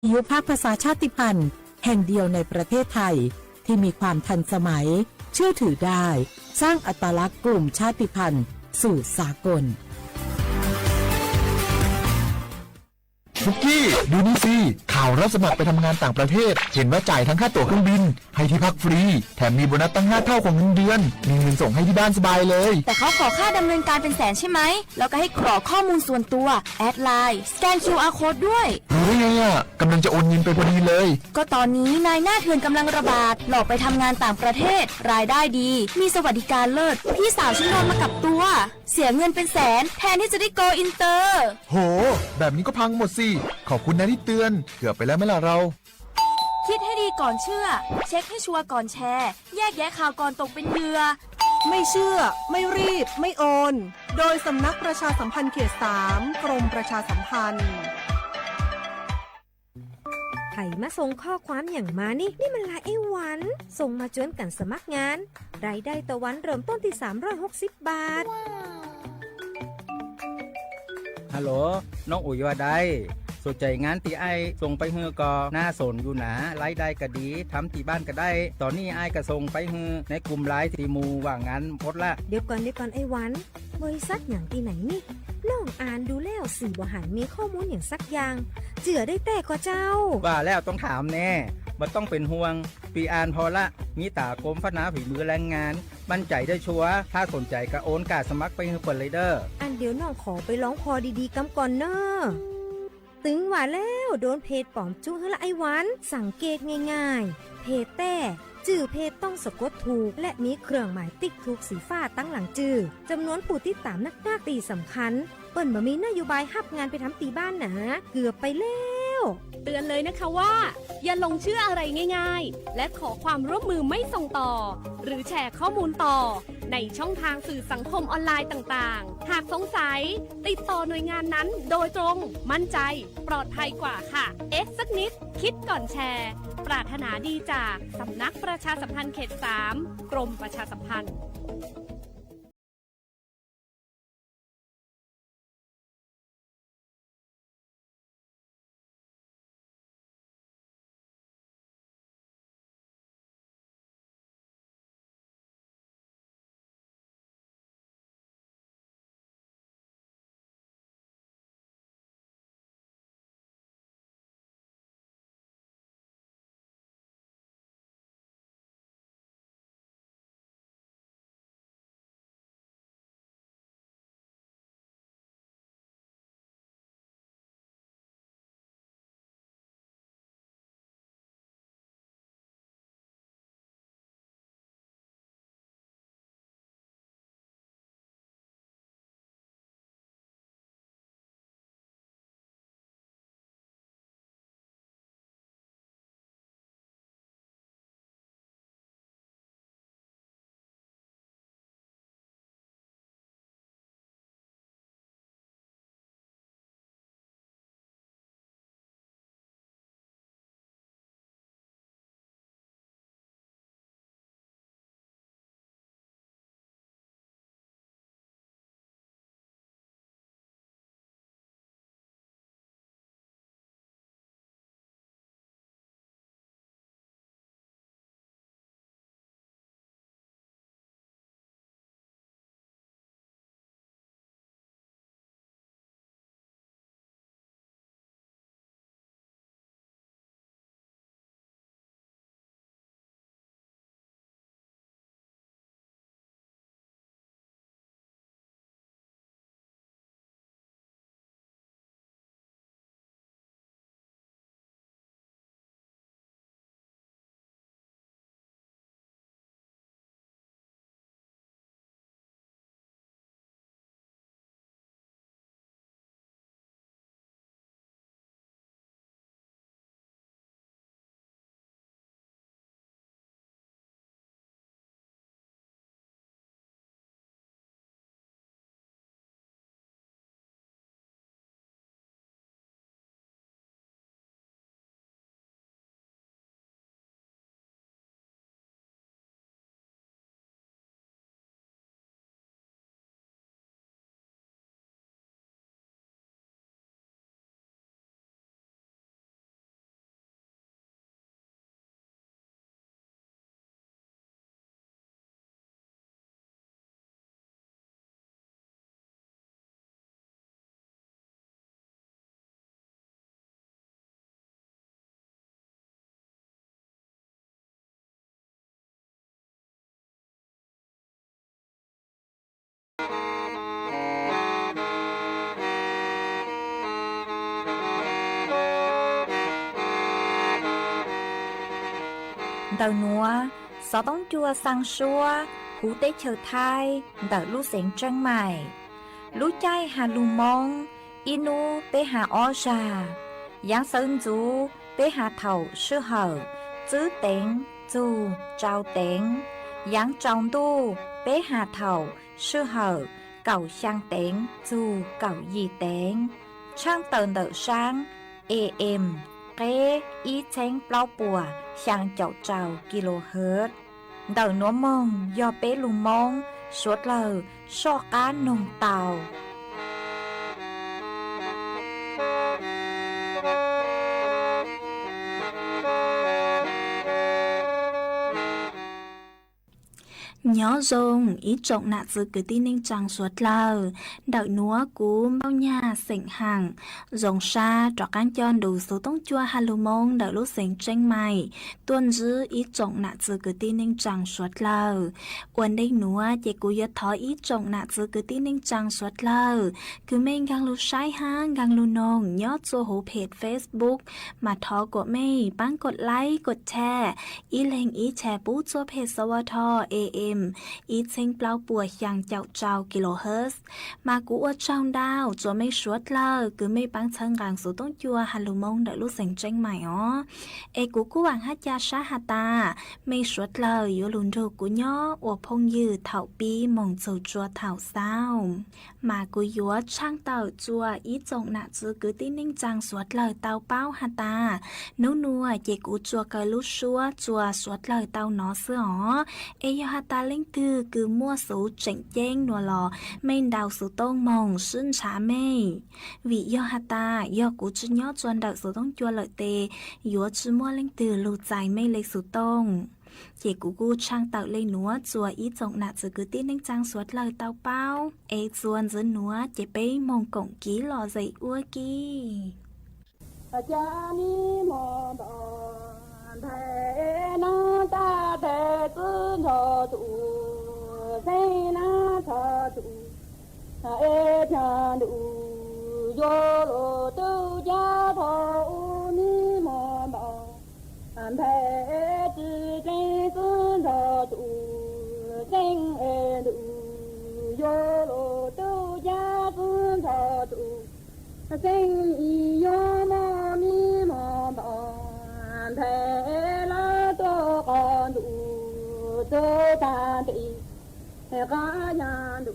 วิทยุภาคภาษาชาติพันธุ์แห่งเดียวในประเทศไทยที่มีความทันสมัยเชื่อถือได้สร้างอัตลักษณ์กลุ่มชาติพันธุ์สู่สากลฟุกกี้ดูนี่สิข่าวรับสมัครไปทำงานต่างประเทศเห็นว่าจ่ายทั้งค่าตั๋วเครื่องบินให้ที่พักฟรีแถมมีโบนัสตั้ง5 เท่าของเงินเดือนมีเงินส่งให้ที่บ้านสบายเลยแต่เขาขอค่าดำเนินการเป็นแสนใช่ไหมแล้วก็ให้กรอกข้อมูลส่วนตัวแอดไลน์สแกน QR Code ด้วยรู้ได้ไงอ่ะกำลังจะโอนเงินไปพอดีเลยก็ตอนนี้นายหน้าเถื่อนกำลังระบาดหลอกไปทำงานต่างประเทศรายได้ดีมีสวัสดิการเลิศพี่สาวฉันโดนมากับตัวเสียเงินเป็นแสนแทนที่จะได้โกอินเตอร์โหแบบนี้ก็พังหมดสิขอบคุณนะที่เตือนเกือบไปแล้วไหมล่ะเราคิดให้ดีก่อนเชื่อเช็คให้ชัวร์ก่อนแชร์แยกแยะข่าวก่อนตกเป็นเหยื่อไม่เชื่อไม่รีบไม่โอนโดยสำนักประชาสัมพันธ์เขต 3 กรมประชาสัมพันธ์ไผ่มาส่งข้อความอย่างมานี่มันลายไอ้หวันส่งมาจวนกันสมัครงานรายได้ต่อวันเริ่มต้นที่360 บาทฮัลโหลน้องอุ๋ยว่าได้สนใจงานตีไอส่งไปฮือก็น่าสนอยู่นะรายได้ก็ดีทำที่บ้านก็ได้ตอนนี้ไอก็ส่งไปฮือในกลุ่มไลน์ตีมูว่างานพดละเดี๋ยวก่อนไอ้หวันบริษัทอย่างที่ไหนนี่น้องอ่านดูแล้วสีบหันมีข้อมูลอย่างสักอย่างเจือได้แต่ก็เจ้าว่าแล้วต้องถามแน่มันต้องเป็นห่วงปีอ่านพอละมีตากรมพัฒนาฝีมือแรงงานมั่นใจได้ชัวร์ถ้าสนใจก็โอนการสมัครไปฮือเปิดเลยเด้ออันเดี๋ยวน้องขอไปร้องพอดีๆกำก่อนเนอะตึงว่าแล้วโดนเพจปลอมจุ้งละไอ้หวันสังเกตง่ายๆเพจแต่จื่อเพจต้องสะกดถูกและมีเครื่องหมายติ๊กถูกสีฟ้าตั้งหลังจื่อจำนวนผู้ติดตามนักตีสำคัญเปิ้นบ่มีนโยบายฮับงานไปทำตีบ้านนะเกือบไปแล้วเตือนเลยนะคะว่าอย่าลงเชื่ออะไรง่ายๆและขอความร่วมมือไม่ส่งต่อหรือแชร์ข้อมูลต่อในช่องทางสื่อสังคมออนไลน์ต่างๆหากสงสัยติดต่อหน่วยงานนั้นโดยตรงมั่นใจปลอดภัยกว่าค่ะสักนิดคิดก่อนแชร์ปรารถนาดีจากสำนักประชาสัมพันธ์เขต 3 กรมประชาสัมพันธ์ Đầu núa, gió tông chua sang xua, hú tế chờ thai, đợi lũ xén trăng mày. Lũ chay hà lù mong, inu bế hà o trà. Giáng sơn chú, bế hà thầu sư hở, chữ tiếng, chú, trao tiếng. Giáng trong tu, bế hà thầu, sư hở, cầu sang tiếng, chú, cầu gì tiếng. Trang tờn đợi sáng, AM, kế, ý chén bao bùa, sang chậu trào kHz. Đầu núa mong, do bế lù mong, suốt lờ, so cá nông tàu. Nhớ dùng ý trọng nạ dư cứ tin ninh chẳng suốt lờ. Đợi núa cú bao nhà sỉnh hàng. Dòng xa trọ cán chọn đủ số tông chua hà lù mông đợi lúc sỉnh tranh mày. Tuân dư ý trọng nạ dư cứ tin ninh chẳng suốt lờ. Uẩn đinh núa chế cú yết thói ý trọng nạ dư cứ tin ninh chẳng suốt lờ. Cứ mình gang lù sai ha gang lù nông nhớ cho hố page Facebook. Mà thó của mày bán gột like gột share. Ý lên ý share bút cho page sơ thọ AM. Ý chênh bao bùa chẳng chậu trào kHz. Mà cú ở trong đào cho mấy suốt lờ. Cứ mấy bán chân gàng số tông chua hà lù mông đợi lúc sành tranh mày ó. Ê cú bằng hát cha sát hà ta. Mấy suốt lờ yếu lùn rô cú nhó. Ủa phong như thảo bí mong dầu chua thảo sao. Mà cú yếu trang tàu chua ý trọng nạ chư cứ tin ninh chàng suốt lờ tao bao hà ta. Nấu nua chế cú chua cờ lúc xua chua suốt lờ tao nó xưa ó. Ê yo hà ta linh thư cứ mua số chỉnh chênh nùa lò mình đào số tông mong xuyên trả mê vì do hà ta do cú chứ nhó chuan đợi số tông chua lợi tê yếu chứ mua linh thư lù dài mê lấy số tông chỉ cú gu trang tạo lên núa chùa ý trọng nạ chứ cứ tin ninh trang suốt lời tao bao ê chuan dẫn núa chỉ bế mong cổng ký lò dậy ua kì cha ni mò bò thề na ta thề cứ thọ tụ say na thọ tụ ê cha đủ vô lộ tu cha thọ u ni mò bò thề chữ say cứ thọ tụ danh ê đủ vô lộ tu cha cứ thọ tụ danh y yo mò ni mò bò thề la tô con đủ tô ta đi cá nhà đủ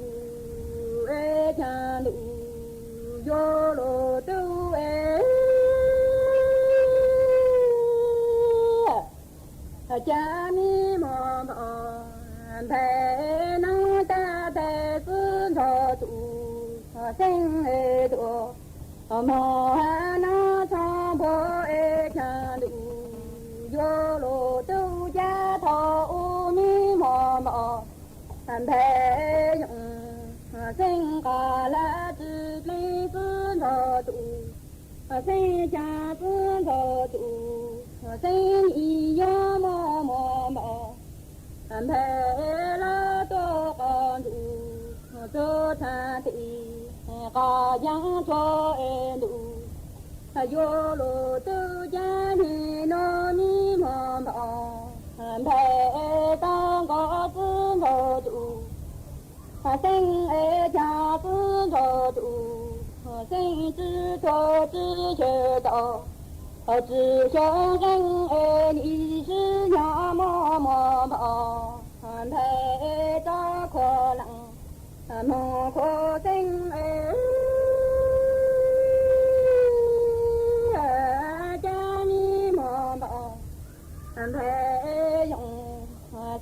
ê cha đủ vô lô tu ê cha ni mò bò thề na ta thề cứ thọ tụ sinh ê đồ mò na cho bố ê cha đủ vô lô tu cha thọ u mi mò mò thề sinh cả là chữ lý cứ thọ tụ sinh cha cứ thọ tụ sinh y yo mò mò mò thề la tô con đủ tô tha tị cả giang cho em đủ vô lô tư cha ni no ni mò mò thề ta có cứ thọ tụ sinh ê cha cứ thọ tụ sinh chữ cho chữ chờ tọ chữ cho sinh ê ni chữ nhỏ mò mò mò thề ta khó lặng mò khó sinh ê thề dùng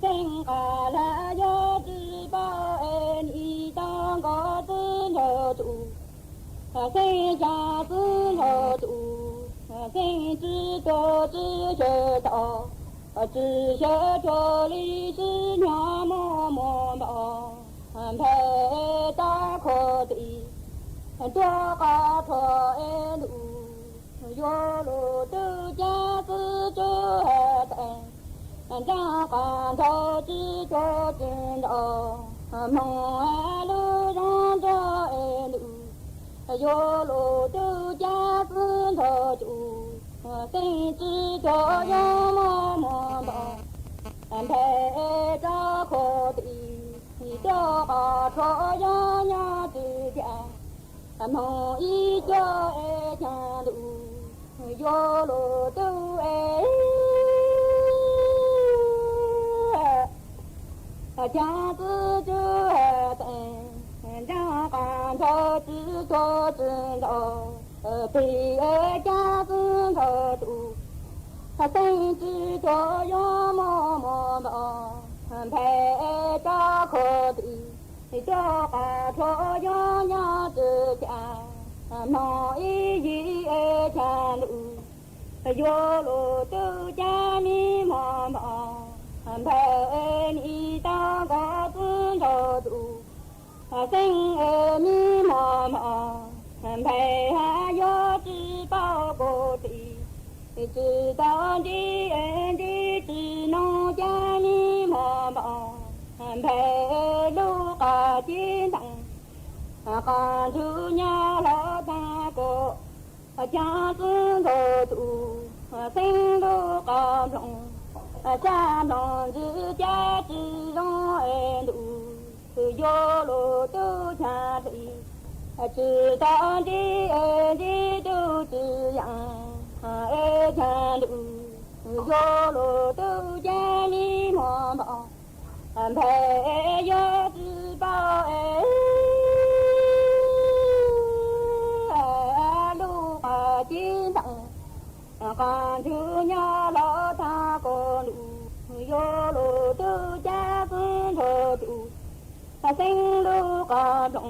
sinh cả là do chữ ba en y ta có tư thọ tụ sinh cha tư thọ tụ sinh chữ cho chữ chờ tọ chữ chờ cho lý chữ nhỏ mò mò mò thề ta khó tị cho cả thọ en đủ vô lô tư cha tư chữ hệ tệ cha cả thọ chữ cho chữ đỏ mong lô ra cho em đủ vô lô tư cha tư thọ chủ sinh chữ cho yo mò mò bò 陪着可的这个朝阳呀之家，梦一觉哎前路有路都家子就等，家干着只做只道，被家子着住。他甚至这样默默地陪着可的，这把朝阳呀之家，梦一前路，有路都家你妈妈，陪你当个子着住，生儿你妈妈，陪还有只宝过的。知道的人的只能家你妈妈陪路个金堂，看出nhà老大哥家子都住，生路个中，家中之家之中爱路，有路都家里，知道的人的都这样。前路有路都家里妈妈，陪有只宝路把金堂，看出nhà老大哥路，有路都家子着住，生路个中，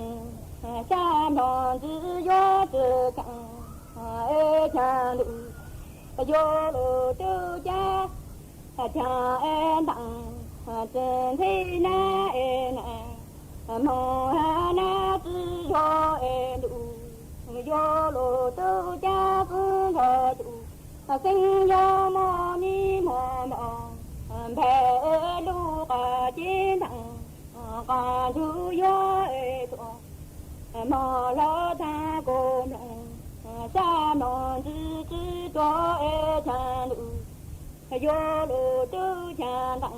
山上只有这岗。前路有路都家，前当真是难梦那只有路，有路都家子着住，生有么你么么陪路个金堂，看出有多么老大公中。山农之之多前路，有路都前当，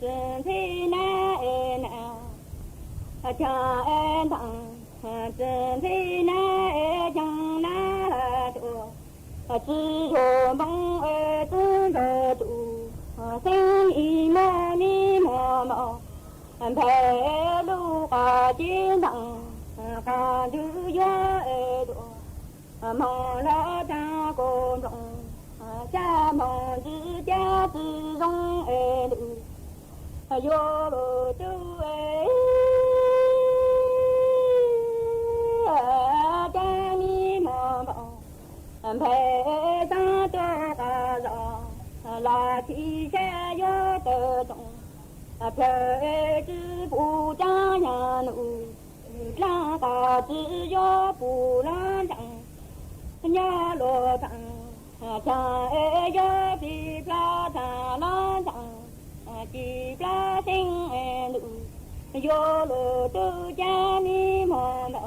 真是难前当，真是难将难多，只有梦真着住，生意么你么么，陪路个金当，看住有多。梦老大公中，家梦之家之中路，有路都家你妈妈，陪上多大人，拉起山有得中，陪之不长样路，让个只有不让长。nhà lô thằng cha ơi vì la thằng la thằng chỉ la sinh nữ yo lô tu cha ni mò mò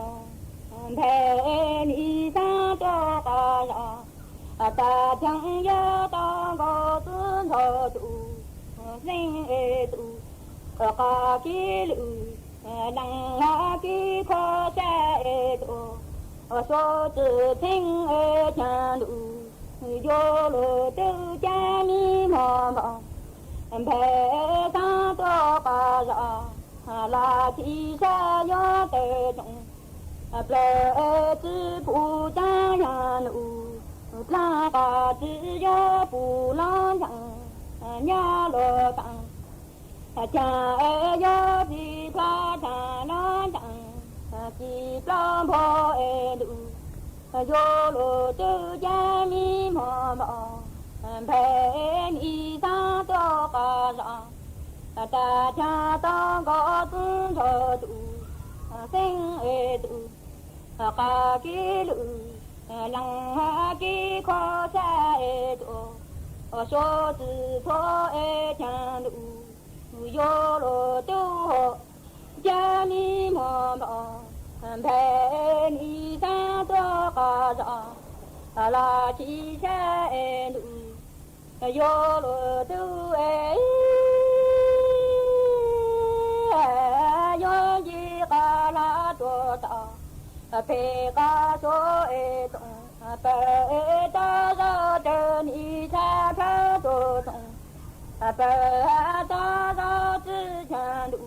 thề ni sa cho ta la ta chẳng yo ta có tuân thọ tu sinh tu cả ki lư đằng ha ki khó sẽ tu số tự thiên cha đủ vô lô tư cha ni mò mò bè ta to ba ra là chỉ sa yo tê trong bè tư phụ cha ya nụ la ba tư yo phụ la yang nhà lô tang cha yo đi ba cha la yang chỉ plan bỏ đủ, vô lô tư gia mi mò mò, bè ni ta to cả ra, ta cha ta có tương cho đủ, sinh đủ, cả ki lư, lăng ha ki khó xa đủ, số tự thọ chan đủ, vô lô tư hộ, gia mi mò mò. Bè ni sa to cả ra là chỉ cha đủ, yo lo tu pe ca so e tong pe ta ra de ni cha cha do tong pe ta ra zhi qian du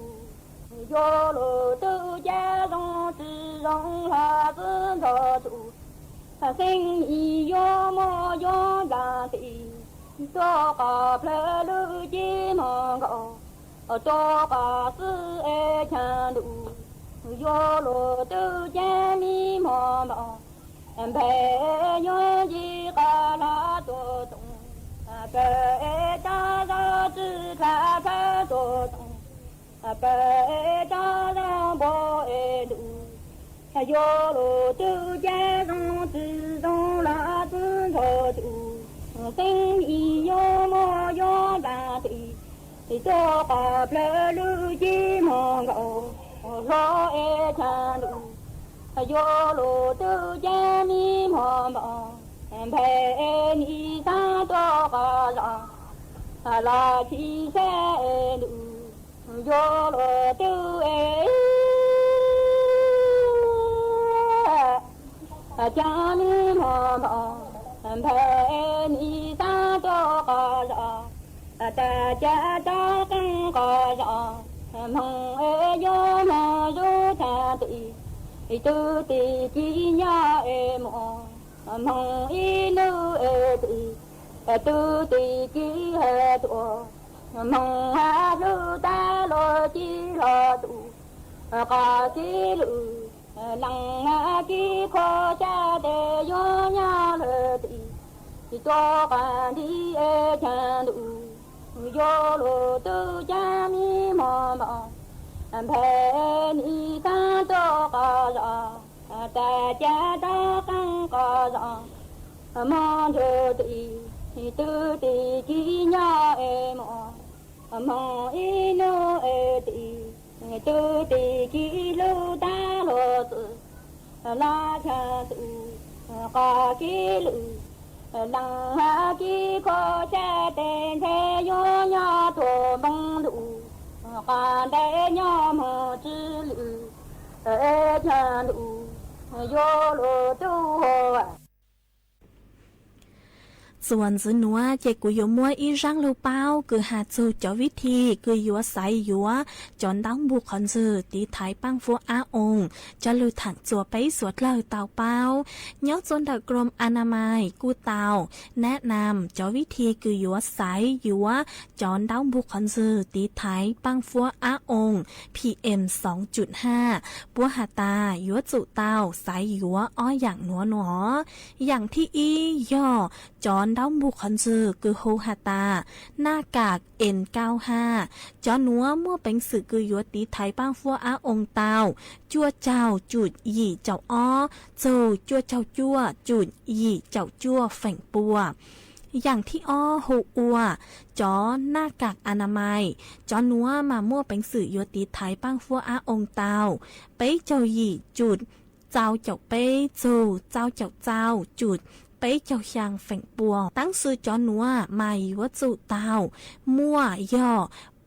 yo lo du jia zong zhi rong la zhi zhe zu sinh yi yo mo yo la ti do ga ple lu ji mo go do ga si e qian du yo lo du jia mi mo mo pe yo ji ga la do dong pe ta ra zhi ta ta do dong pe ta ra bo e du yo lo du jia zong zhi zong la zhi zhe du sinh yi yo mo yo la ti do ga ple lu ji mo go lo e chan du yo lo du jia mi mo mo pe ni sa do ga la la chi se du yo lo du e cha mi mo mo pe ni sa do ga la ta cha do kan ga la mong e yo mo yo cha ti tu ti chi nya e mo mong i nu e ti tu ti chi he tu mong ha lu ta lo chi lo tu ca chi lu lăng a chi kho cha de yo nya le ti to ca di e chan du yo lo tu cha mi mo mo pe ni ta do ga la ta cha da kan ga la mo de ti tu ti chi nya e mo mo i no e ti tu ti chi lu ta lo tu la cha tu ca chi lu lăng ha chi kho cha tên thế yo nya thô bông đủ ca đế nya mơ chữ lự ê cha đủ yo lo tu ho ส่วนซื้อนัวเจกุยมัวอีร่างลูเป้าคือหาจูเจ้าวิธีคือยัวใสยัวจอนดังบุคคลซื้อตีไทยปังฟัวอาองจะลือถังจัวไปสวดเลยเต่าเป้าเนาะจนดักกรมอนามัยกู้เต่าแนะนำเจ้าวิธีคือยัวใสยัวจอนดังบุคคลซื้อตีไทยปังฟัวอาอง PM 2.5 ปัวหาตายัวจุเต่าใสยัวอ้ออย่างหนัวอย่างที่อีย่อจอนดาวบุคคลซื้อคือโฮฮาตาหน้ากาก N95 จอนัวมั่วเป็นสื่อคือยัวตีไทยป้างฟัวอาองเตาจั่วเจ้าจุดหยี่เจ้าอ้อจูจั่วเจ้าจั่วจุดหยี่เจ้าจั่วแฝงปัวอย่างที่อ้อโฮอัวจอหน้ากากอนามัยจอนัวมามั่วเป็นสื่อยัวตีไทยป้างฟัวอาองเตาไปเจ้าหยี่จุดเจ้าเจ้าเป้จูเจ้าเจ้าเจ้าจุดไปเจ้าช่างแฝงปัวตั้งซื้อจอนัวมาวัจุเตามั่วย่อ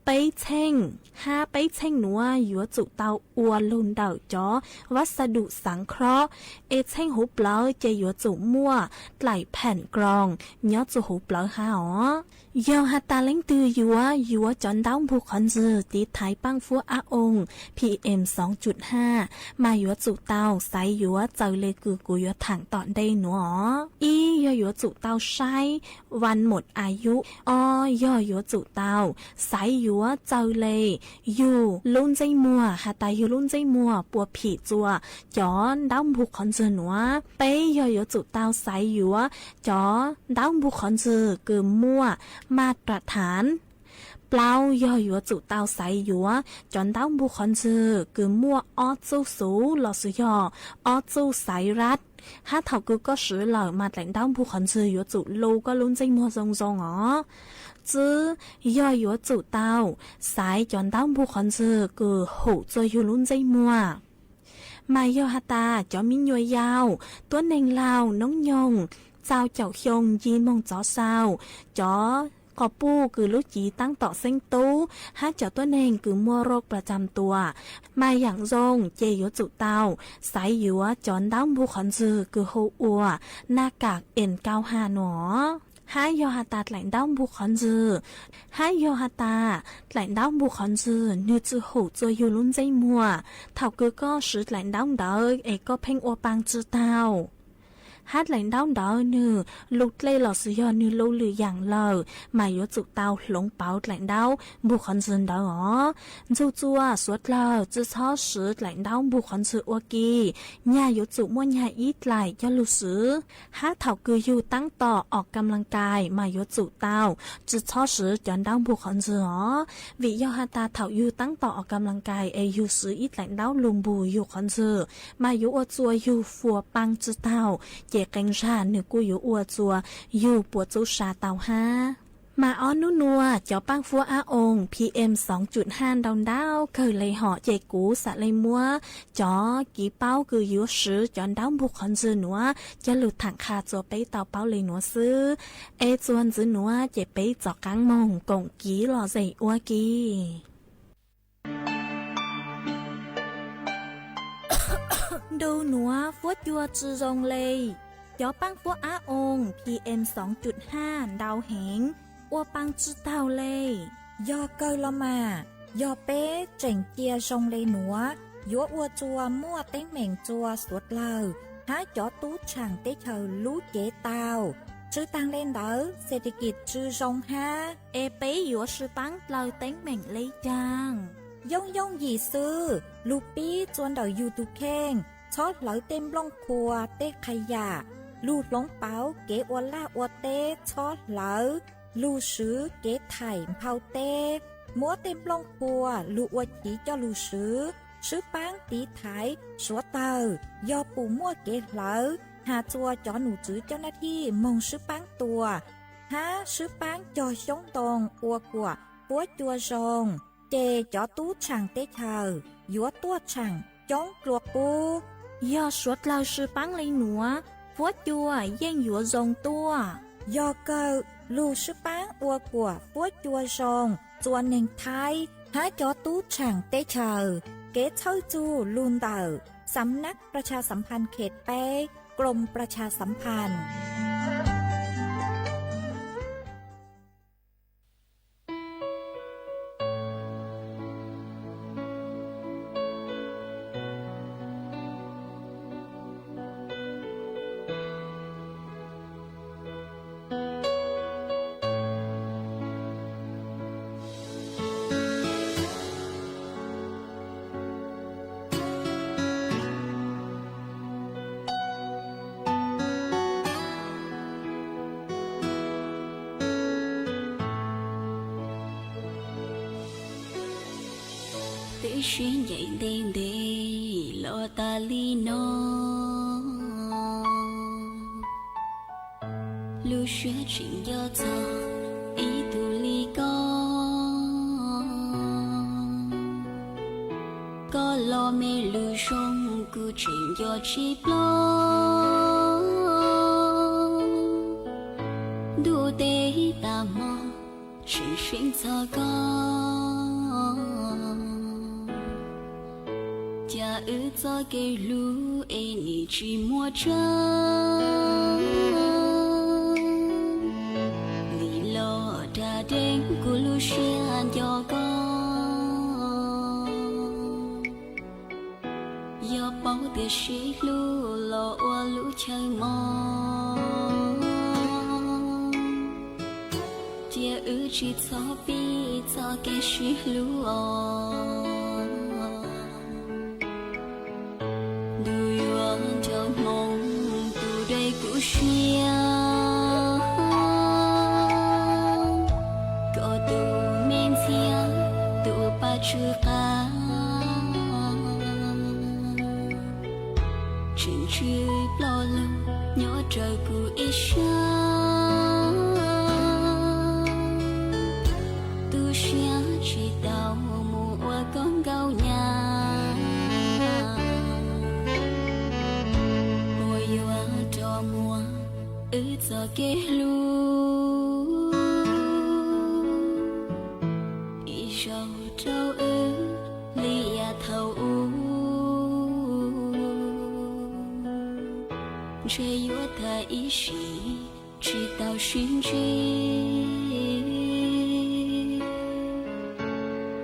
ไปเช่ง5ไปเช่งนัวยัวจุเตาอัวลุนเดาจอวัสดุสังเคราะห์เช่งหูเปล่าเจยัวจุมั่วไหลแผ่นกรองย้อจุหูเปล่าหาอ๋อยอฮัตตาเล้งตือยัวจอนดาวบุคคลซื้อตีไทยปังฟัวอาอง PM 2.5 มายัวจุเตาใสยัวเจอเลยกูยัวถังตอนได้หนัวอียัวจุเตาใช้วันหมดอายุยัวจุเตาใสยัวเจอเลยอยู่ลุ่นใจมัวฮัตตาอยู่ลุ่นใจมัวปัวผีจัวจอนดาวบุคคลซื้อหนัวไปยัวจุเตาใสยัวจอดาวบุคคลซื้อคือมั่วมาตรฐานเปล่าย่อยัวจุเตาใสยัวจอนดาวบุคคลซื้อคือมั่วอ้อจูสูหลอสุยอ้อจูใสรัดถ้าเท่าก็ซื้อเหล่ามาแต่งดาวบุคคลซื้อยัวจุลูก็ลุ้นใจมัวทรงอ๋อจื้อย่อยัวจุเตาใสจอนดาวบุคคลซื้อคือหูจอยอยู่ลุ้นใจมัวมาย่อฮัตตาจอมินยัวยาวตัวเน่งลาวน้องยงเจ้าเจ้าชงยีมงจอเศร้าจอ กอปูคือลูกจีตั้งต่อเส้นตู้ห้าเจ้าตัวเองคือมัวโรคประจำตัวมาอย่างทรงเจยจุเตาสายหยัวจอนด้ามบุคอนซือคือโฮอัวหน้ากากN95หนอhai yo hata lãnh đạo buộc khẩn dư hai yo hata lãnh đạo buộc khẩn dư như chữ hủ cho yêu luôn dây mùa thảo cứ có sự lãnh đạo đó ấy có phanh ô bang chữ tao hát lãnh đạo đó như lục lê lò sử dụng như lâu lử dạng lờ mà yếu chữ tao lống báo lãnh đạo buộc khẩn dư đó dù chua suốt lờ chữ cho sự lãnh đạo buộc khẩn dư ô kỳ nhà yếu chữ mua nhà ít lại cho lưu sử hát thảo cứ yêu tăngต่อออกกำลังกายมาyếu chữ tao chữ cho sự lãnh đạo buộc khẩn dư đó vì do hata thảo yêu tăngต่อออกกำลังกายเอyêu sử ít lãnh đạo lùng bù yêu khẩn dư mà yếu ô chua yêu phùa băng chữ taoเจกังชาหนึ่งกูอยู่อัวจัวอยู่ปวดจูชาเตาห้ามาอ้อนนัวเจ้าปังฟัวอาอง PM 2.5 ดาวดาวเคยเลยห่อเจกูสะเลยมัวจ๋อกี่เป้าคืออยู่ซื้อจอนดาวบุกคนซื้อหนัวจะหลุดถังคาจัวไปเตาเป้าเลยหนัวซื้อเอจวนซื้อหนัวเจไปจอกกังมงกงกี่หล่อใจอัวกี่ดูหนัวฟัวจัวจือรงเลยยอปังฟัวอาอง PM 2.5 ดาวเหงอัวปังจือเตาเลยยอเกลมายอเป้เจ๋งเจียทรงเลยหนัวยัวอัวจัวมั่วเต้งเหม่งจัวสวดเลอหาจอตูช่างเต้เธอรู้เจเตาชื่อตังเล่นเด้อเศรษฐกิจชื่อทรงฮาเอเป้ยัวชื่อปังเลอเต้งเหม่งเลยจังย่องหยีซื้อลูปี้จวนเดอยูทูเข่งชอดเหลาเต็มล่องครัวเต้ขยะลูดหลงเป๋าเก๋อวล่าอวเต้ชอดเหลาลูซื้อเก๋ไถ่เผาเต้มัวเต็มล่องครัวลูอวจีเจ้าลูซื้อปังตีไถ่สัวเตอยอปูมั่วเก๋เหลาหาจัวจอหนูจื้อเจ้าหน้าที่มงซื้อปังตัวหาซื้อปังจอชงตรงอัวกัวปัวจัวทรงเจจอตู้ช่างเต้เธอยัวตัวช่างจ้องกลัวปูยอสวดเราชื่อปังเลยหนัวฟัวจัวเย่งยัวทรงตัวยอเกอลูชื่อปังอัวกัวปัวจัวทรงจวนเน่งไทยหาจอตู้ช่างเต้เธอเก๋เช่าจูลูนเตอสำนักประชาสัมพันธ์เขตเป้กรมประชาสัมพันธ์xuyên dậy đêm đi lo ta li no lưu xuyên chuyện do thọ ý tu li có lo mê lưu sông cứ chuyện do chi lo đủ tế ta mò chuyện xuyên cho cha ư cho cái lũ ấy ni chỉ mua chân lý lo đã đến của lũ xuyên cho do bao tiền sĩ lũ lo qua lũ chơi mò cha ư chỉ cho bi cho cái sĩ lũ mong từ đây cũng xuyên có tu men xiang tu ba chữ ca chuyện chữ lo lắng nhỏ trời của ít tu xuyên chỉ đau mùa con gạo nhà mùa ư cho cái lu 一时，直到寻知。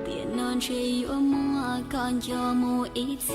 别弄这幽默，看幽默一起。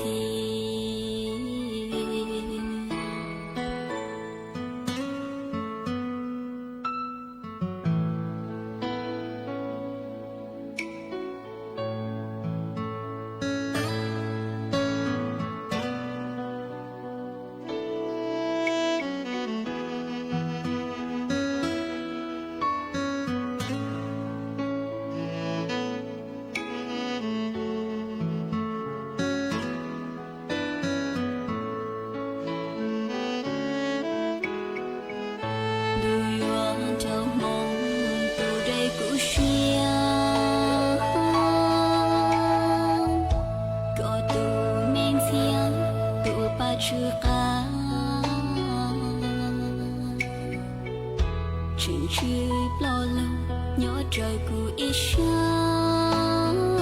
Chuyện chưa lo lâu nhớ trời của ít sáng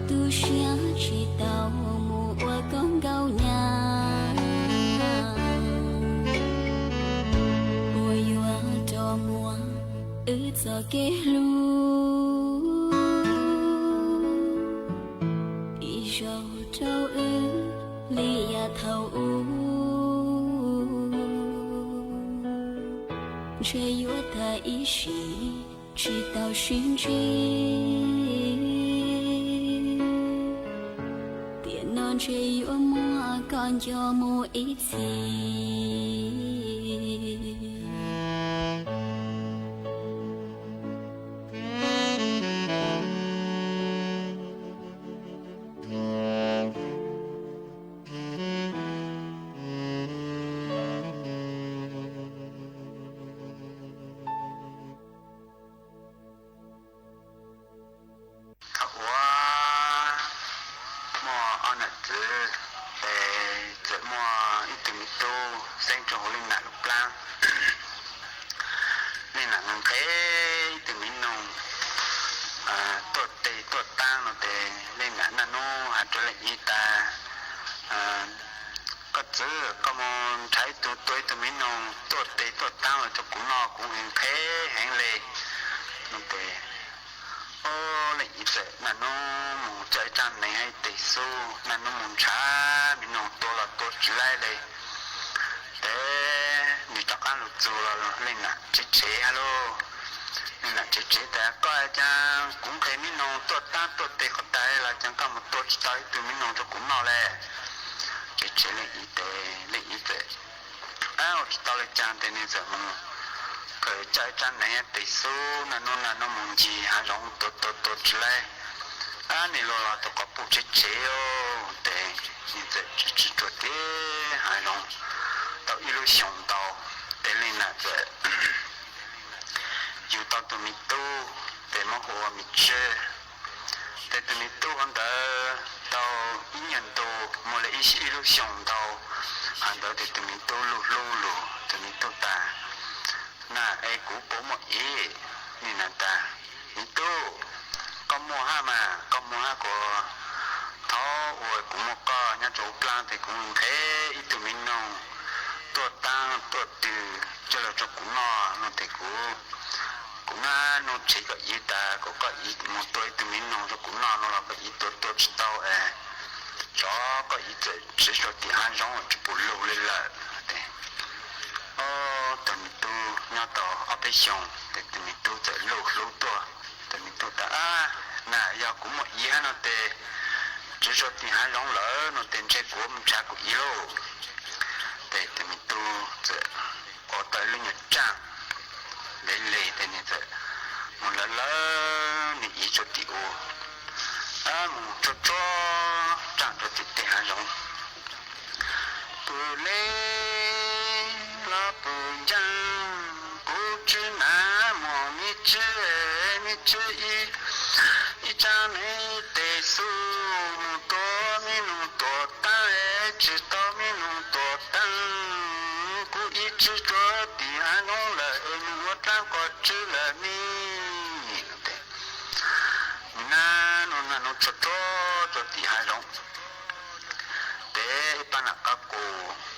tu sẽ chỉ tao mùa con gấu nhà ôi hoa cho mùa ướt giờ kế lu ý dầu trâu ư lia thầu u却有他一时，直到寻知。别弄这幽默，看幽默一起。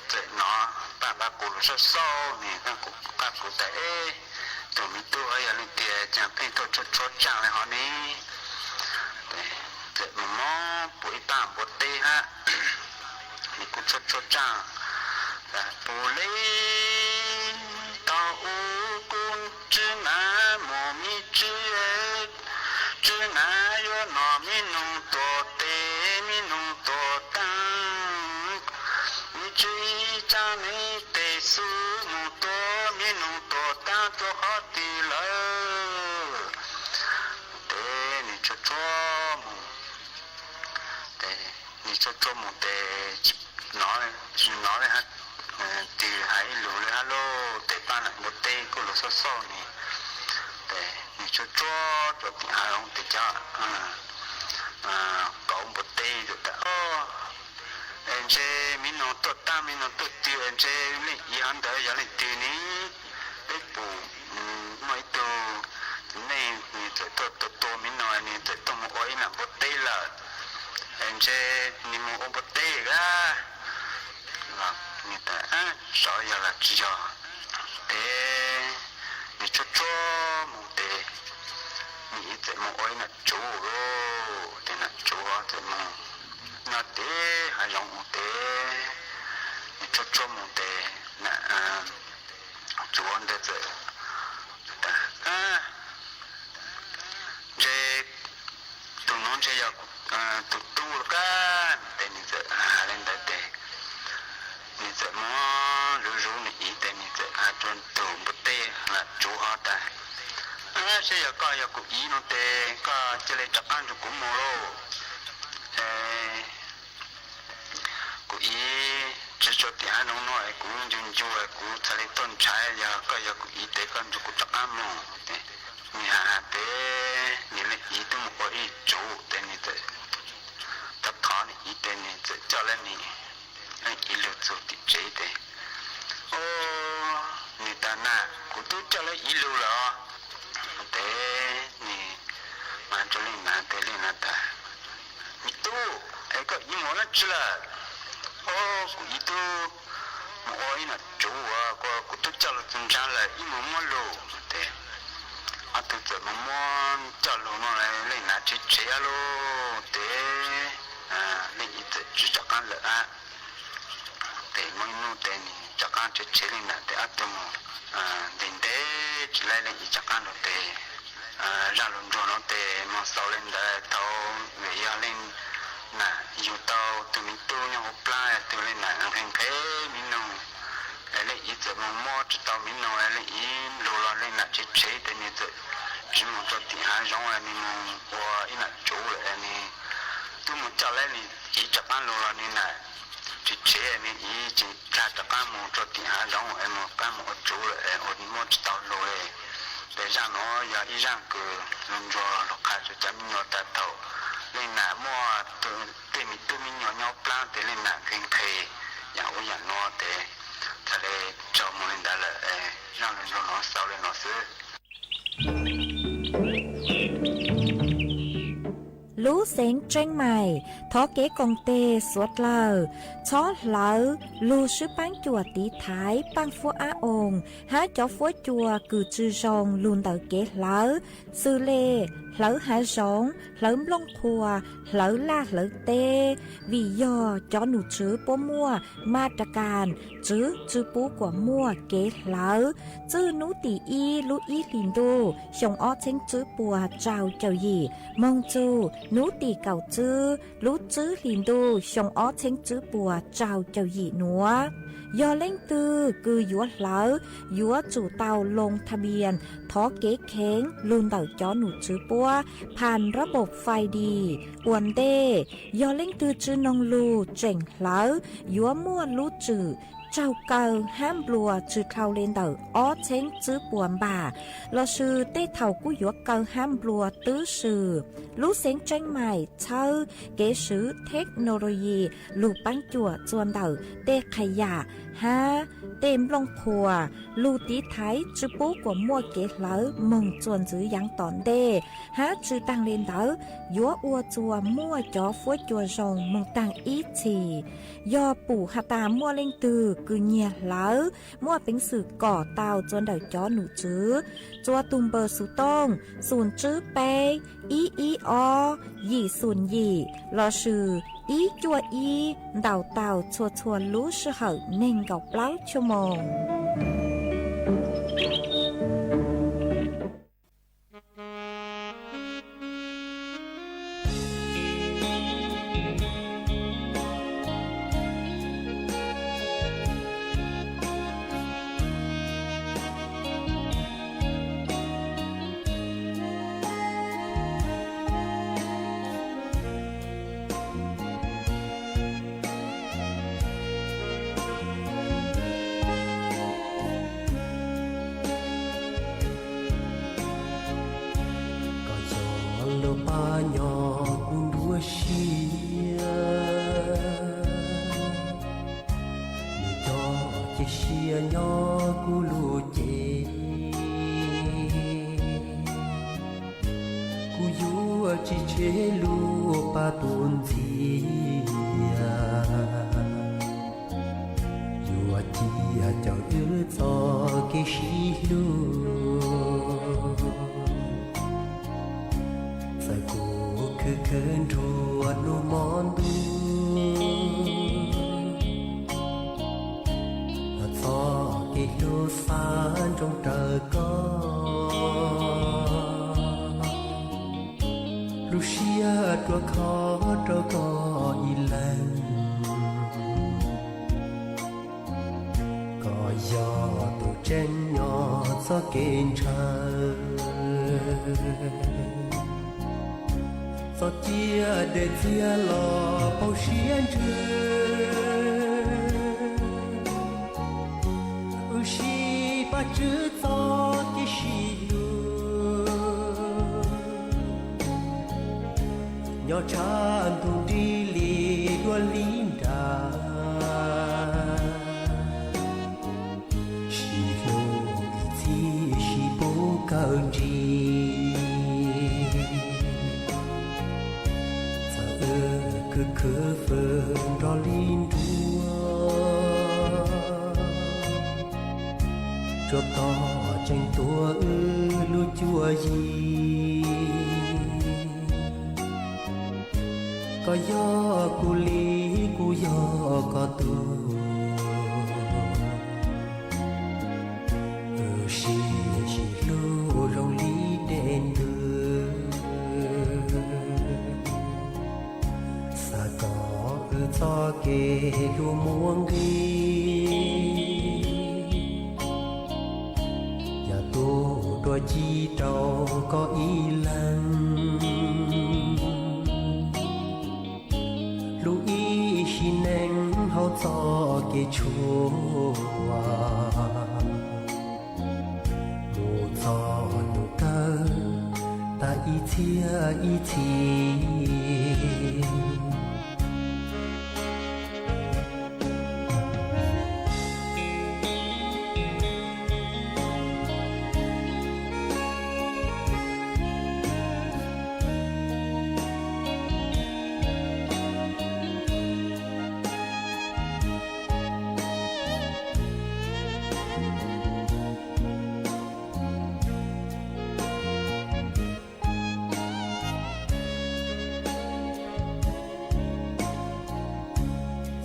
dễ nó bà cụ nó sâu nè bà cụ để tụi mình tôi ở lên tiền chẳng phải tôi cho chẳng lại họ nè dễ mà mò buổi tạm buổi tê ha mình cũng cho chẳng là bù lấy tao u cũng chứ nà mò mi chứ nà yo nó mi nung tổ tê mi nung tổ tăng mi chứ cha mi tê su mu tổ mi nung tổ tăng cho họ tì lỡ tê ni cho mu tê ni cho mu tê nói ha thì hãy lù lên alo tê ban lại một tê cô lù sơ sơ nè để mình cho thì hai ông thì cho cậu một tê rồi ta em chơi mình nó tốt ta mình nó tốt tiêu em chơi lên ý hắn tới giờ lên tiêu ní để bù mấy tô nên mình tới tô mình nói nên tới tô một ối là một tê là em chơi mình một tê ra là người ta sợ giờ là chỉ cho để mình cho một để nghĩ tới một ối là chủ rồi để là chủ thì mà nó để hay dùng một để mình cho một để là chủ anh để rồi chơi tụi nó chơi giờ tụi tu cả để mình sẽ lên đây để mình sẽ mò rủ này ý để mình sẽ chọn tụ một tê là chủ họ ta sẽ giờ coi giờ cụ ý nó tê có chơi lên chắc ăn cho cũng mua lô cụ ý chỉ cho tiền hai nông nói cũng dùng chui cũng thay lên tôn trái giờ coi giờ cụ ý tê con cho cụ chắc ăn mua nhà tê nhìn lên ý tôi một cái ý chủ tê này tê tập thọ này ý tê này tê cho lên này ý liệu chủ thì chế tê ô người ta na cũng tôi cho lấy ý liệu rồi tê này mà cho lên na tê lên na ta ý tu ấy có ý muốn nó chứ là ô ý tu một ý là chủ à có tôi cho là chúng ta là ý muốn mua lô tê tôi chỉ muốn cho luôn nó lên là chế luôn để lên ít chỉ cho con lợn để mỗi nô để cho con chế lên là để áp dụng đến để chỉ lấy lên cho con rồi để ra luôn rồi nó để mà sau lên để tàu về gia lên là yêu tàu từ mình tu nhau học lại từ lên là thành thế mình nông lấy ít giờ mà mua cho tàu mình nông lấy ít lúa lên là chế để như vậy chỉ một cho tiền hai giống là mình mua ít là chủ là mình tôi muốn cho lên thì chỉ cho ăn lúa nên là chỉ chế nên ý chỉ ra cho ăn một cho tiền hai giống em một ăn một chủ là em một mua cho tàu lúa để ra nó giờ ý rằng cứ luôn cho nó khai cho chấm nhau ta tàu nên là mua từ mình nhỏ nhau plan để lên là kinh khê nhà nó để thật là cho mình đã là ra luôn cho nó sau lên nó sẽ lũ xén tranh mày thó kế công tê suốt lờ chó lỡ lù sư bán chùa tí thái bán phú á ồn há chó phú chùa cử chư rong luôn tờ kế lỡ sư lê lỡ há rong lỡ lông khùa lỡ la lỡ tê vì do chó nụ chứ bố mua ma trà càn chứ bố của mua kế lỡ chứ nú tỷ y lú y lìn đô xong ó chênh chứ bùa trao chào gì mong chu nú tỷ cầu chứ lú chứ lìn đô xong ó chênh chứ bùa trao chào gì nữa do lên tư cứ dúa lỡ dúa chủ tàu lงทะเบียนท้อเก๋แข็งลุนเต่าจ้อหนูจื้อปัวผ่านระบบไฟดีอวนเด้ยอเล่งtưจื้อนองลูเจ๋งเหลอยัวมั่วลูจื้อเจ้าเก่าห้ามบัวจื้อเท่าเล่นเต่าอ้อเช้งจื้อปวนบ่าเราชื่อเต้เท่ากู้ยัวเก่าห้ามบัวตื้อชื่อลูเสียงเจ๋งใหม่เช่าเก๋ซื้อเทคโนโลยีลูกปั้นจั่วจวนเต่าเต้ขยะ ha tìm long phùa lưu tí thái chữ bố của mua kế lỡ mừng chuồn giữ giảng tòn đê ha chữ tăng lên đỡ dúa ua chùa mua chó phối chùa rồng mừng tăng ít chỉ do bù hạ tà mua lên từ cứ nhẹ lỡ mua bánh sử cỏ tàu chuồn đời chó nụ chứ chùa tung bờ sú tông sùn chữ bê ý o dì sùn dì lo sử ý chua ý đào tàu chua chua lú sư hậu nên gọc láo cho mồm.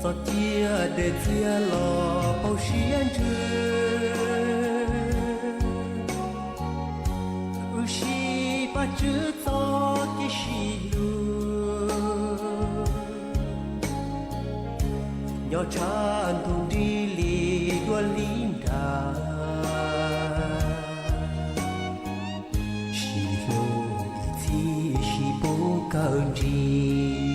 gió chia để chia lò bao xiên trưa ushi ba chữ gió cái xì lu nhỏ chan thùng đi lì đua lim đà xì lu chi xì bố cao gì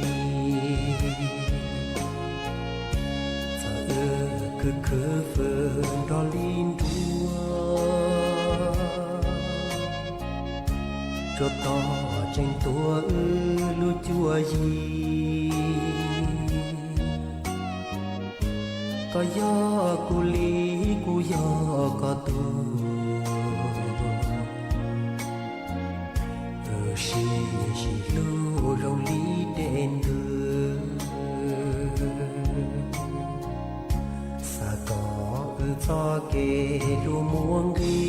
khờ phơ đo linh đua cho to tranh tua lu chua gì ก็ย่อกุลีกูย่อก็ตูชีลูเราลีเด่นเดืสะต่อจอเกลูม่วงกี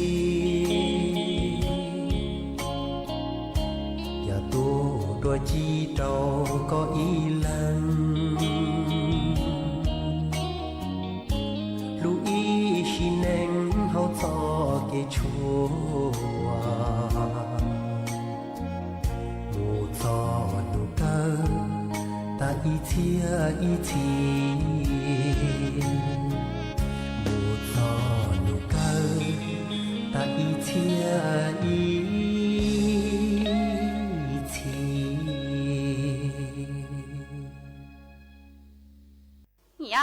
อย่าตัวจีเตาก็อีลันลูอีชิเนงเฮาจอเกชัว一天一天，不做努力，但一天一天。呀。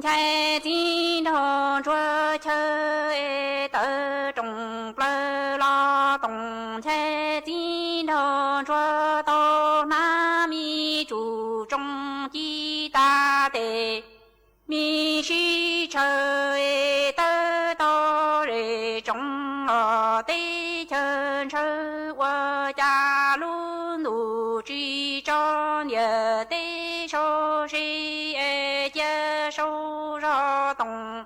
Thế tin đồ chúa chơi tớ trùng plơ lo tùng thế tin đồ chúa tô na mi chủ trong chi ta tề mi shi chơi tớ tô rề trong ở tê chân sơ qua cha luôn đủ chi cho nhờ tê sô shi chơ sô rô tông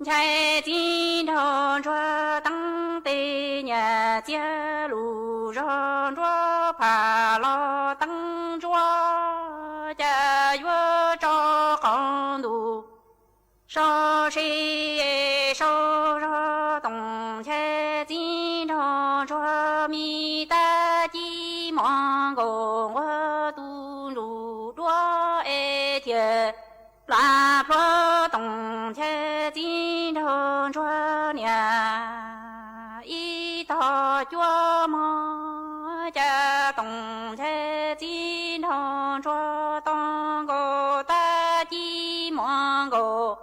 chạy tin thôn chúa tăng tê nhà chơ lù rô chúa phà lo tăng chúa chơ chúa cho con đủ sô shi sô rô tông chạy tin thôn chúa mi ta chi mong gồm qua tu rù chúa thiệt là phó tổng chế tin thôn chúa nhà y thọ chúa mò cha tổng chế tin thôn chúa tông gồ ta chi mong gồ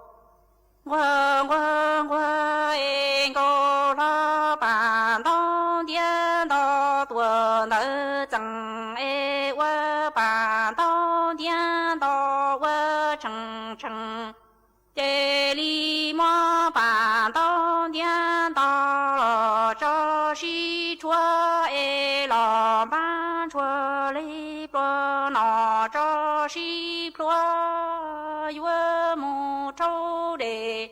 quơ quơ quơ em gồ lo bản tông tiên đo tuần đỡ chẳng e quơ bản tông tiên đo quơ chẳng chẳng chế li mò bản tông tiên đo cho si chúa e lo ban chúa li bờ nọ cho si chúa quơ mu châu đề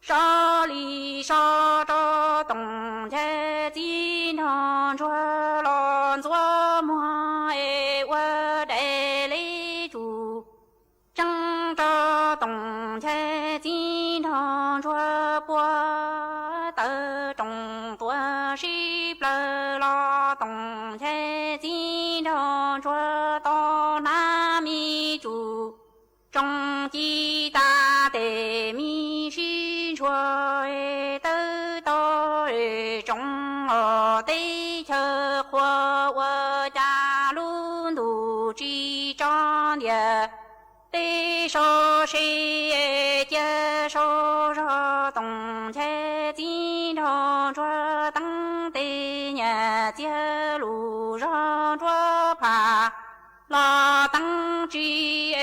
sa li sa cho tổng chế tin thôn chúa lon chúa mua e quơ đề lý chủ chẳng cho tổng chế tin thôn chúa bùa tờ trong tua ship lơ lo tổng chế tin thôn chúa to na mi chủ trong chi ta tề mi xin chúa tứ to trong ở tây chờ khoa qua cha luôn đủ chi cho địa tây số si chơ số cho tổng chế tin thôn chúa tăng tây nhà chơ lù cho chúa phà lo tăng chi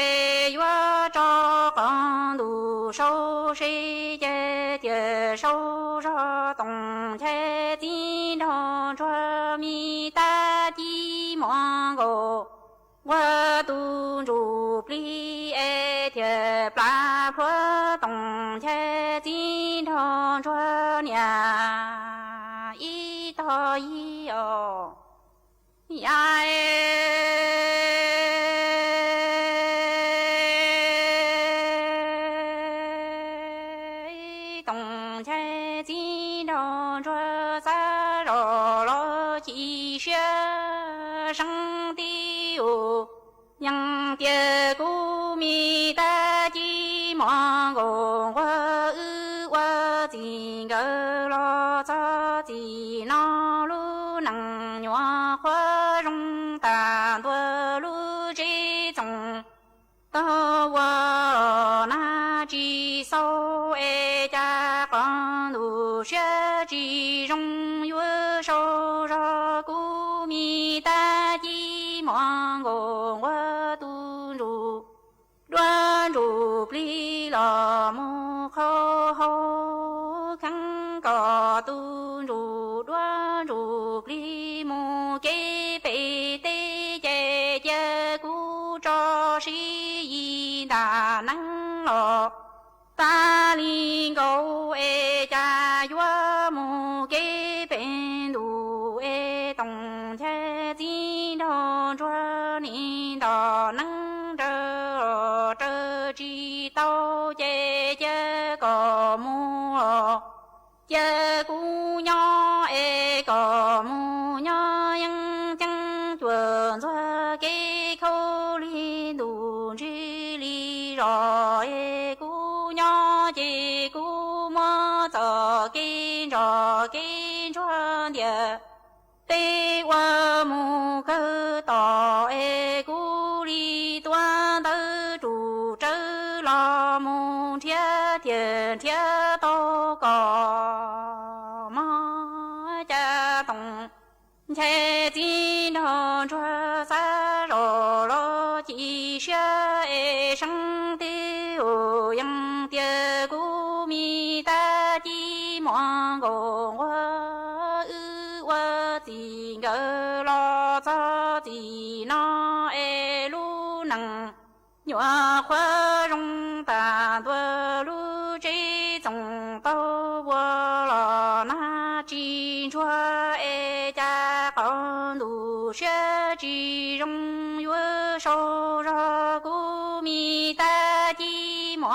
yo cho con đủ sâu si chê chê sâu cho tổng chế tin thôn cho mi ta chi mong gồ qua tu rù pli thiệp la phô 一到一哦呀东山金钟着三罗罗几学生的哟杨爹古米的鸡毛公我金个老早金那路能愿花容大多路之中到我那几首爱家光路学之中有手着古米的鸡毛公我都入乱入里了木口后看个都入乱入里木给背的姐姐鼓着是一大能了大林狗爱家园木给本路爱东家金头着领导能着这知道姐姐个木姐姑娘爱个木娘应将准做给口里路之里绕爱姑娘姐姑妈早跟着的对我木个到爱姑里端的住着老木天天天到高马家东才经常穿三罗罗几学生的欧阳的古米的鸡毛公我金个老早的那爱路能愿花容大多路这种到我了那金川爱家公路学之中有手着古米的鸡毛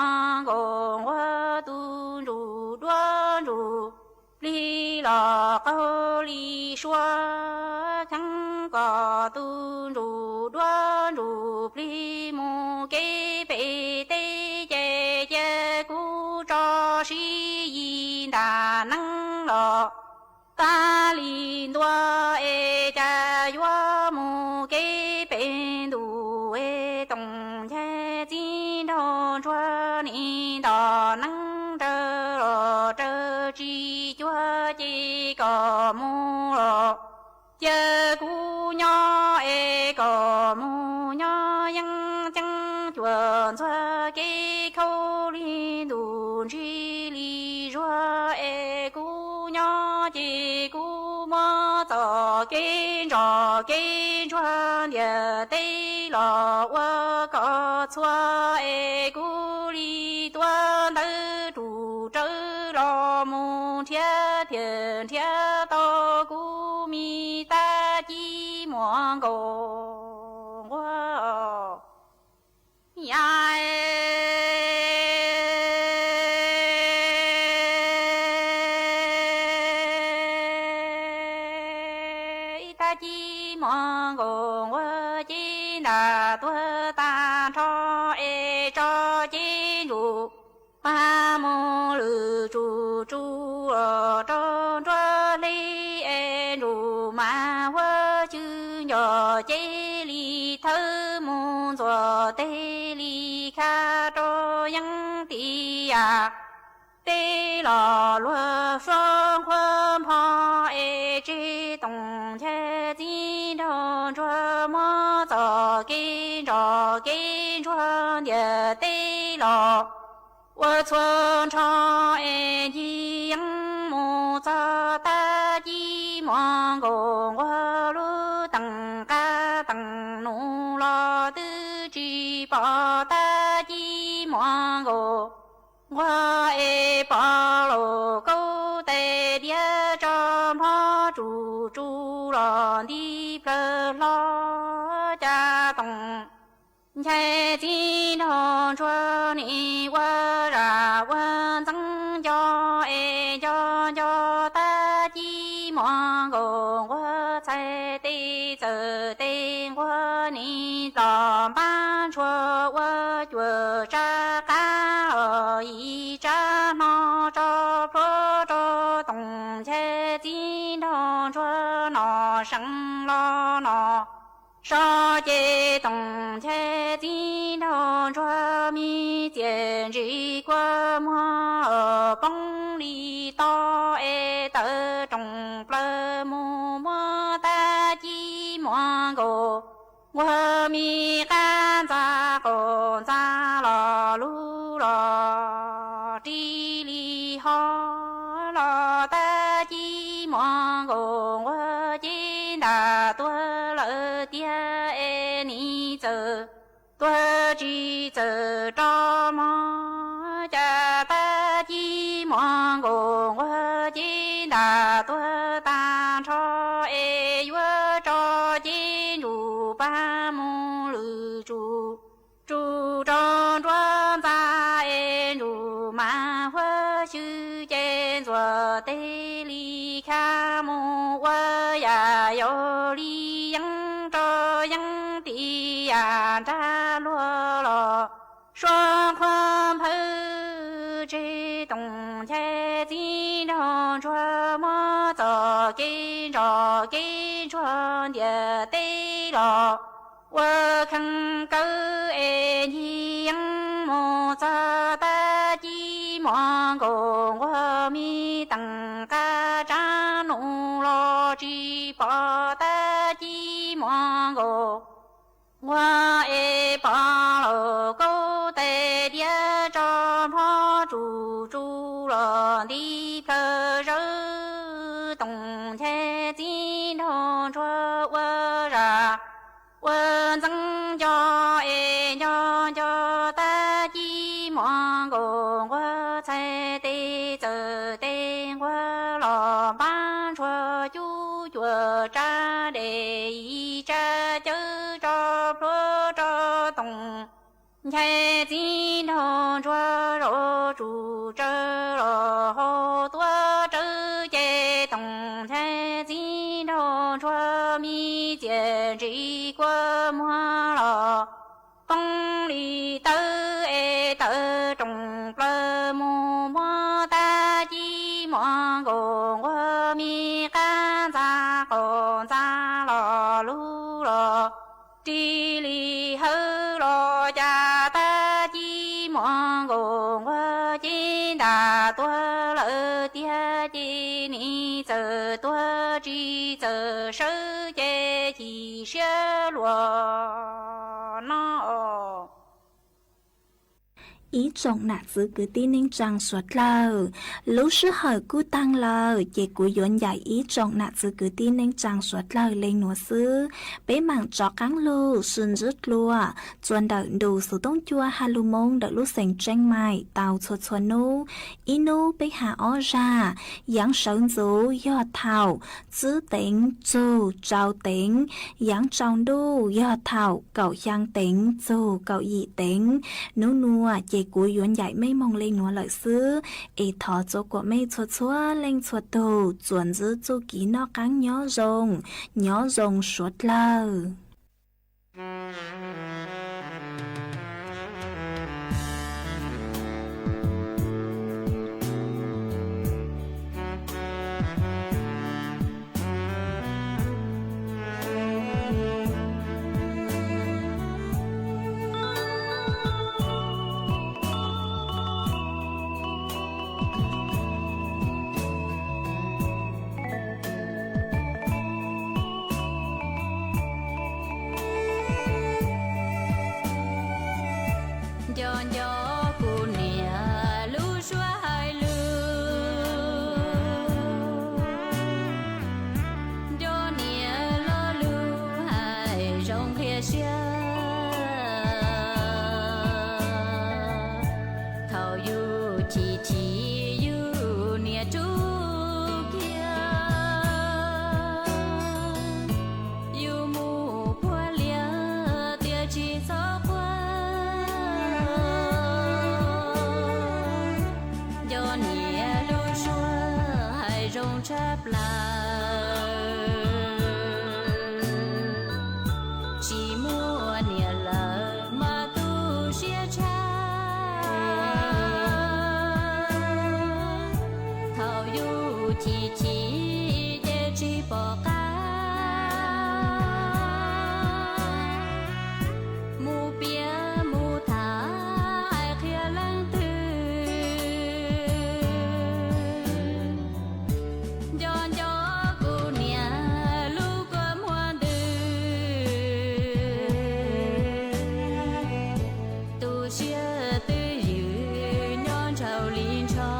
公我都入乱入里了高里说看个都入乱入里木给背的姐姐鼓着是一大能了大林多爱家园木给本路爱东家金头着领导能着这几脚几个木姐姑娘爱个木娘应将卷做给口里路之里说爱姑娘姐姑妈早跟着的对了我个错爱姑里端的住着了木天天天到古米大鸡毛公我呀大鸡毛公我今那多大朝爱着进入把木路住种着里爱入满我就要这里头木做对里看着样的呀对了罗双魂旁爱这东家金头着么早跟着的对了我从长安的杨木早大鸡毛公我路等嘎等努了的只把大鸡毛公我爱把路狗带的破主主了的不老家东。在今头说你我را问增加爱加加大寂寞个我才得走得我你当班说我觉着干而一着那着破着东在今头说那生了那。少节东切金头说米见日过么崩里到爱得中不木么大鸡么个我米干咋个咋了路了地里好了大鸡么个我见大多了点爱你走多只走着么家大鸡么个我见大多单车爱约着进入半木路住住中庄在爱入满花修建做得离开木我呀有理养着养的呀扎落了双宽头这东在金城穿么早跟穿的对了我看狗爱你养么咋的鸡毛个我咪等个张弄了只把的鸡毛个我爱把了狗的爹着跑住了你个肉东在金头说我ra我增加爱加加大鸡毛个我才得走得我老板说就觉着的一着就着不着东在金头说肉煮着了好多这些东在金头说米见这个么了东里都爱都种了么么大鸡毛个我米干咋个咋了路了这里后了家大鸡毛个我见大多了爹的你走多只走手接起雪落那ý trọng nạ giữ cứ tin nên chẳng suốt lâu lúc sư hỏi cú tăng lâu dễ cú dọn dạy ý trọng nạ giữ cứ tin nên chẳng suốt lâu lên nụ sư bế mạng cho cắn lưu xuân rứt lùa chuẩn đợi đủ số tông chua hà lưu mông đợi lúc sành tranh mài tàu chuột chuột nô ý nô bế hạ ó ra giáng sống dấu do thảo giữ tính dù trao tính giáng trong đô do thảo cậu giang tính dù cậu dị tính nô nùa dễ cú yuan dạy mấy mong lên nó lợi sư ê thọ chỗ của mấy chuột chúa lên chuột đầu chuẩn giữ chỗ ký nó cắn nhỏ rồng suốt lâu chắp lời chỉ mua nia lời mà tu chia cha thầu du chỉ để chỉ bỏ cá mu bia mu thả ai kia lăng tư giòn gió cô nia lu cơm hoan tư tu chia tư dự nhon trầu liên cho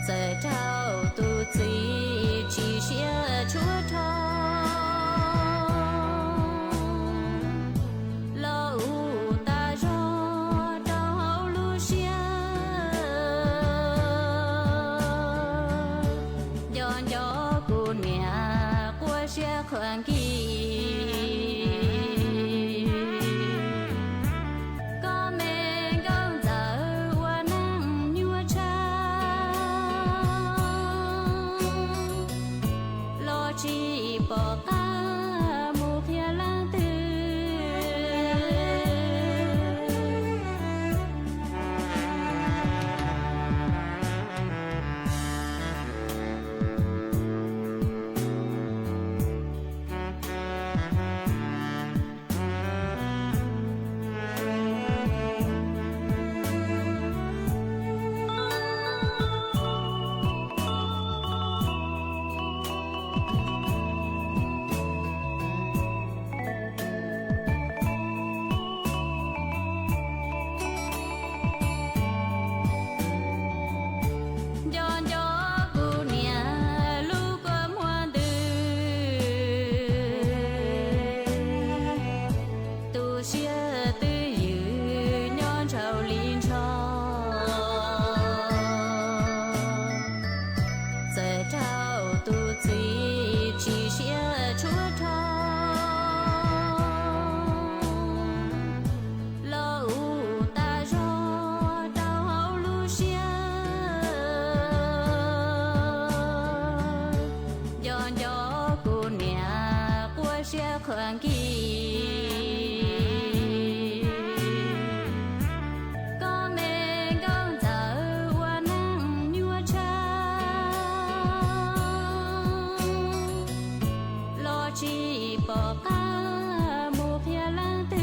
giờ trao tu chỉ chia chúa cho lâu ta cho đau lu chia giòn gió cô nia qua chia khoan kỳ có mẹ gông giờ qua nắng nhua cha lo chỉ bỏ ca mu phía lang tư giòn gió cô nia lu cơm hoan tư tu chia tư dự nhon trầu liên cho giờ trao tu chỉ chia chúa cho lâu ta cho đau lu chia giòn gió cô nia qua chia khoan kỳ có mẹ gông giờ qua nắng nhua cha lo chỉ bỏ ca mu phía lang tư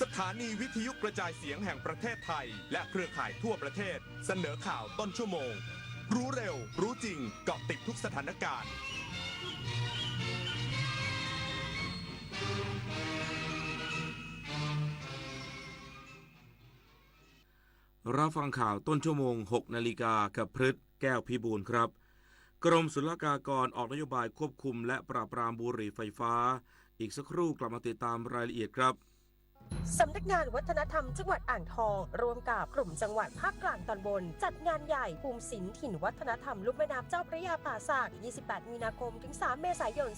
สถานีวิทยุกระจายเสียงแห่งประเทศไทยและเครือข่ายทั่วประเทศเสนอข่าวต้นชั่วโมงรู้เร็วรู้จริงเกาะติดทุกสถานการณ์รับฟังข่าวต้นชั่วโมง 6 นาฬิกากับพฤษแก้วพิบูลครับ กรมศุลกากรออกนโยบายควบคุมและปราบปรามบุหรี่ไฟฟ้าอีกสักครู่กลับมาติดตามรายละเอียดครับ สำนักงานวัฒนธรรมจังหวัดอ่างทองร่วมกับกลุ่มจังหวัดภาคกลางตอนบนจัดงานใหญ่ภูมิศิลป์ถิ่นวัฒนธรรมลุ่มแม่น้ำเจ้าพระยาป่าสัก 28 มีนาคมถึง 3 เมษายน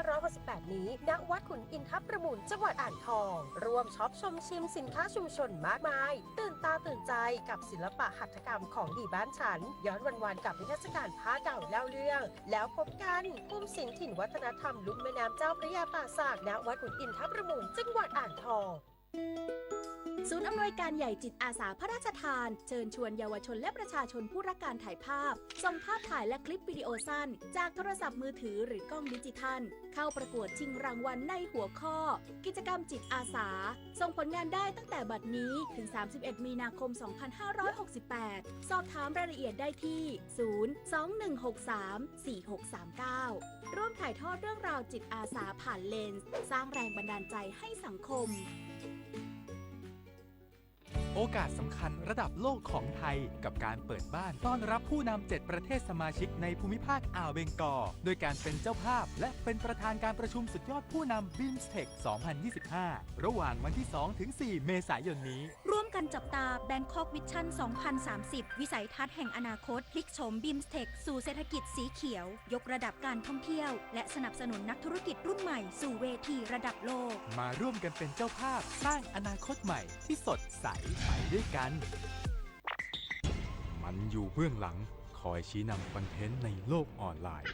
2568 นี้ณวัดขุนอินทประมูลจังหวัดอ่างทองร่วมช็อปชมชิมสินค้าชุมชนมากมายตื่นตาตื่นใจกับศิลปะหัตถกรรมของดีบ้านฉันย้อนวันๆกับนิทรรศการผ้าเก่าเล่าเรื่องแล้วพบกันภูมิศิลป์ถิ่นวัฒนธรรมลุ่มแม่น้ำเจ้าพระยาป่าสักณวัดขุนอินทประมูลจังหวัดอ่างทอง ศูนย์อำนวยการใหญ่จิตอาสาพระราชทานเชิญชวนเยาวชนและประชาชนผู้รักการถ่ายภาพส่งภาพถ่ายและคลิปวิดีโอสั้นจากโทรศัพท์มือถือหรือกล้องดิจิทัลเข้าประกวดชิงรางวัลในหัวข้อกิจกรรมจิตอาสาส่งผลงานได้ตั้งแต่บัดนี้ถึง31มีนาคม2568สอบถามรายละเอียดได้ที่021634639ร่วมถ่ายทอดเรื่องราวจิตอาสาผ่านเลนส์สร้างแรงบันดาลใจให้สังคม โอกาสสำคัญระดับโลกของไทยกับการเปิดบ้านต้อนรับผู้นำ7ประเทศสมาชิกในภูมิภาคอ่าวเบงกอลโดยการเป็นเจ้าภาพและเป็นประธานการประชุมสุดยอดผู้นำ BIMSTEC 2025 ระหว่างวันที่ 2-4 เมษายนนี้ร่วมกันจับตา Bangkok Vision 2030 วิสัยทัศน์แห่งอนาคตพลิกโฉม BIMSTEC สู่เศรษฐกิจสีเขียวยกระดับการท่องเที่ยวและสนับสนุนนักธุรกิจรุ่นใหม่สู่เวทีระดับโลกมาร่วมกันเป็นเจ้าภาพสร้างอนาคตใหม่ที่สดใสไปด้วยกันมันอยู่เบื้องหลังคอยชี้นำคอนเทนต์ในโลกออนไลน์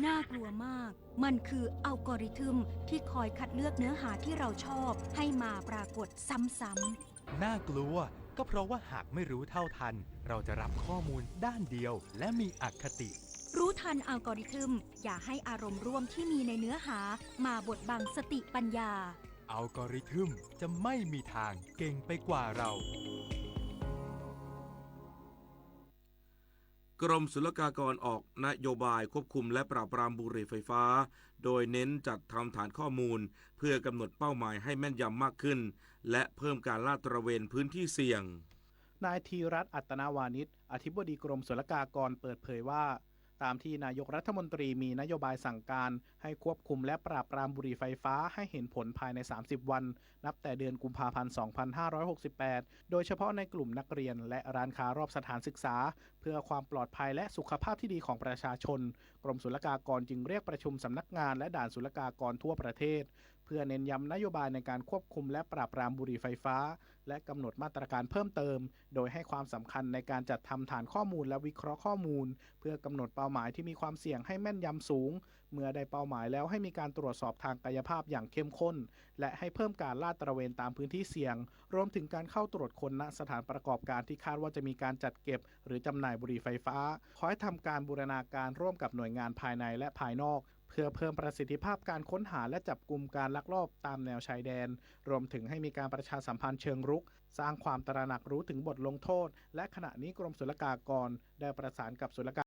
น่ากลัวมากมันคืออัลกอริทึมที่คอยคัดเลือกเนื้อหาที่เราชอบให้มาปรากฏซ้ำๆน่ากลัวก็เพราะว่าหากไม่รู้เท่าทันเราจะรับข้อมูลด้านเดียวและมีอคติรู้ทันอัลกอริทึมอย่าให้อารมณ์ร่วมที่มีในเนื้อหามาบดบังสติปัญญาอัลกอริทึมจะไม่มีทางเก่งไปกว่าเรากรมศุลกากรออกนโยบายควบคุมและปราบปรามบุหรี่ไฟฟ้าโดยเน้นจัดทำฐานข้อมูลเพื่อกำหนดเป้าหมายให้แม่นยำมากขึ้นและเพิ่มการลาดตระเวนพื้นที่เสี่ยงนายธีรัตน์อัตนาวานิชอธิบดีกรมศุลกากรเปิดเผยว่าตามที่นายกรัฐมนตรีมีนโยบายสั่งการให้ควบคุมและปราบปรามบุหรี่ไฟฟ้าให้เห็นผลภายใน30วันนับแต่เดือนกุมภาพันธ์2568โดยเฉพาะในกลุ่มนักเรียนและร้านค้ารอบสถานศึกษาเพื่อความปลอดภัยและสุขภาพที่ดีของประชาชนกรมศุลกากรจึงเรียกประชุมสำนักงานและด่านศุลกากรทั่วประเทศเพื่อเน้นย้ำนโยบายในการควบคุมและปราบปรามบุหรี่ไฟฟ้าและกำหนดมาตรการเพิ่มเติมโดยให้ความสำคัญในการจัดทำฐานข้อมูลและวิเคราะห์ข้อมูลเพื่อกำหนดเป้าหมายที่มีความเสี่ยงให้แม่นยำสูงเมื่อได้เป้าหมายแล้วให้มีการตรวจสอบทางกายภาพอย่างเข้มข้นและให้เพิ่มการลาดตระเวนตามพื้นที่เสี่ยงรวมถึงการเข้าตรวจค้นณสถานประกอบการที่คาดว่าจะมีการจัดเก็บหรือจำหน่ายบุหรี่ไฟฟ้าขอให้ทำการบูรณาการร่วมกับหน่วยงานภายในและภายนอกเพื่อเพิ่มประสิทธิภาพการค้นหาและจับกุมการลักลอบตามแนวชายแดนรวมถึงให้มีการประชาสัมพันธ์เชิงรุกสร้างความตระหนักรู้ถึงบทลงโทษและขณะนี้กรมศุลกากรได้ประสานกับศุลก